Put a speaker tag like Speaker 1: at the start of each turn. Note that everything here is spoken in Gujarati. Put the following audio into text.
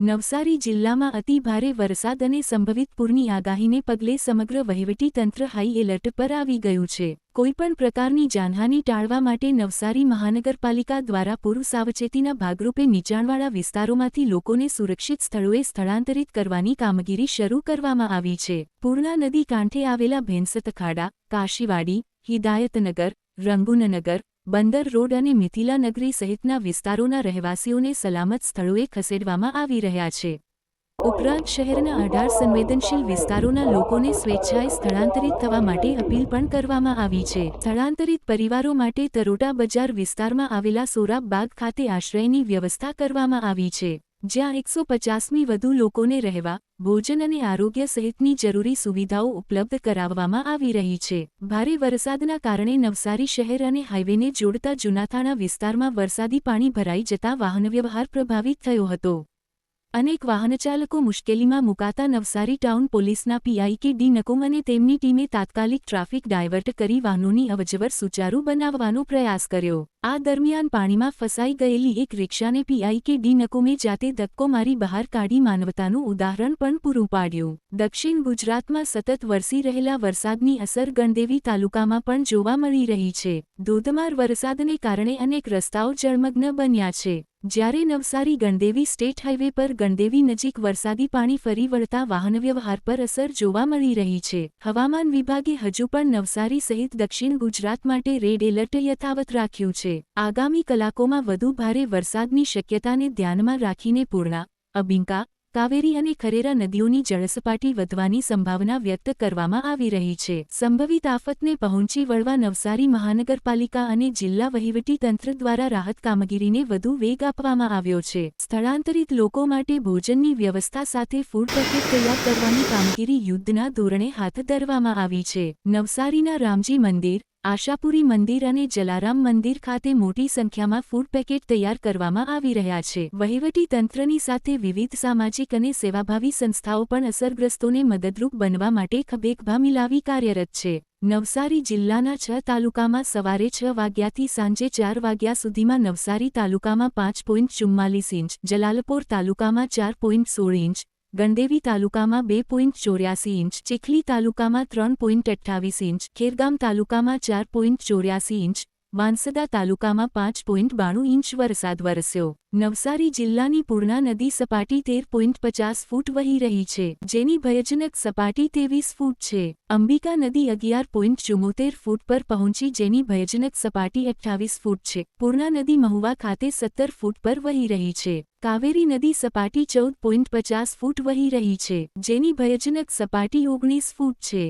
Speaker 1: નવસારી જિલ્લામાં અતિ ભારે વરસાદ અને સંભવિત પૂરની આગાહીને પગલે સમગ્ર વહીવટીતંત્ર હાઈ એલર્ટ પર આવી ગયું છે. કોઈપણ પ્રકારની જાનહાનિ ટાળવા માટે નવસારી મહાનગરપાલિકા દ્વારા પૂર્વ સાવચેતીના ભાગરૂપે નીચાણવાળા વિસ્તારોમાંથી લોકોને સુરક્ષિત સ્થળોએ સ્થળાંતરિત કરવાની કામગીરી શરૂ કરવામાં આવી છે. પૂર્ણા નદી કાંઠે આવેલા ભેંસતખાડા, કાશીવાડી, હિદાયતનગર, રંગુનનગર, બંદર રોડ અને મિથિલા નગરી સહિતના વિસ્તારોના રહેવાસીઓને સલામત સ્થળોએ ખસેડવામાં આવી રહ્યા છે. ઉપરાંત શહેરના 18 સંવેદનશીલ વિસ્તારોના લોકોને સ્વેચ્છાએ સ્થળાંતરિત થવા માટે અપીલ પણ કરવામાં આવી છે. સ્થળાંતરિત પરિવારો માટે તરોટા બજાર વિસ્તારમાં આવેલા સોરાબ બાગ ખાતે આશ્રયની વ્યવસ્થા કરવામાં આવી છે, જ્યાં 150મી વધુ લોકોને રહેવા, ભોજન અને આરોગ્ય સહિતની જરૂરી સુવિધાઓ ઉપલબ્ધ કરાવવામાં આવી રહી છે. ભારે વરસાદના કારણે નવસારી શહેર અને હાઈવેને જોડતા જૂનાથાણા વિસ્તારમાં વરસાદી પાણી ભરાઈ જતા વાહનવ્યવહાર પ્રભાવિત થયો હતો. અનેક વાહનચાલકો મુશ્કેલીમાં મુકાતા નવસારી ટાઉન પોલીસના પીઆઈ કે ડી નકુમ અને તેમની ટીમે તાત્કાલિક ટ્રાફિક ડાયવર્ટ કરી વાહનોની અવરજવર સુચારુ બનાવવાનો પ્રયાસ કર્યો. આ દરમિયાન પાણીમાં ફસાઈ ગયેલી એક રિક્ષાને પીઆઈ કે ડી નકુમે જાતે ધક્કો મારી બહાર કાઢી માનવતાનું ઉદાહરણ પણ પૂરું પાડ્યું. દક્ષિણ ગુજરાતમાં સતત વરસી રહેલા વરસાદની અસર ગણદેવી તાલુકામાં પણ જોવા મળી રહી છે. ધોધમાર વરસાદને કારણે અનેક રસ્તાઓ જળમગ્ન બન્યા છે. જ્યારે નવસારી ગણદેવી સ્ટેટ હાઈવે પર ગણદેવી નજીક વરસાદી પાણી ફરી વળતા વાહનવ્યવહાર પર અસર જોવા મળી રહી છે. હવામાન વિભાગે હજુ પણ નવસારી સહિત દક્ષિણ ગુજરાત માટે રેડ એલર્ટ યથાવત રાખ્યું છે. આગામી કલાકોમાં વધુ ભારે વરસાદની શક્યતાને ધ્યાનમાં રાખીને પૂર્ણા, અંબિકા, કાવેરી અને ખરેરા નદીઓની જળસપાટી વધવાની સંભાવના વ્યક્ત કરવામાં આવી રહી છે. સંભવિત આફતને પહોંચી વળવા નવસારી મહાનગરપાલિકા અને જિલ્લા વહીવટીતંત્ર દ્વારા રાહત કામગીરીને વધુ વેગ આપવામાં આવ્યો છે. સ્થળાંતરિત લોકો માટે ભોજનની વ્યવસ્થા સાથે ફૂડ પેકેટ તૈયાર કરવાની કામગીરી યુદ્ધના ધોરણે હાથ ધરવામાં આવી છે. નવસારીના રામજી મંદિર, આશાપુરી મંદિર અને જલારામ મંદિર ખાતે મોટી સંખ્યામાં ફૂડ પેકેટ તૈયાર કરવામાં આવી રહ્યા છે. વહીવટીતંત્રની સાથે વિવિધ સામાજિક અને સેવાભાવી સંસ્થાઓ પણ અસરગ્રસ્તોને મદદરૂપ બનવા માટે ખભેખભા મિલાવી કાર્યરત છે. નવસારી જિલ્લાના 6 તાલુકામાં સવારે 6 વાગ્યાથી સાંજે 4 વાગ્યા સુધીમાં નવસારી તાલુકામાં 5.44 ઇંચ, જલાલપોર તાલુકામાં 4.16 ઇંચ, ગણદેવી તાલુકામાં 2.84 ઇંચ, ચીખલી તાલુકામાં 3.28 ઇંચ, ખેરગામ તાલુકામાં 4.84 ઇંચ, વાંસદા તાલુકામાં 5.92 ઇંચ વરસાદ વરસ્યો. નવસારી જિલ્લાની પૂર્ણા નદી સપાટી 13.50 ફૂટ વહી રહી છે, જેની ભયજનક સપાટી 23 ફૂટ છે. અંબિકા નદી 11.74 ફૂટ પર પહોંચી જેની ભયજનક સપાટી 28 ફૂટ છે. પૂર્ણા નદી મહુવા ખાતે 17 ફૂટ પર વહી રહી છે. કાવેરી નદી સપાટી 14.50 ફૂટ વહી રહી છે, જેની ભયજનક સપાટી 19 ફૂટ છે.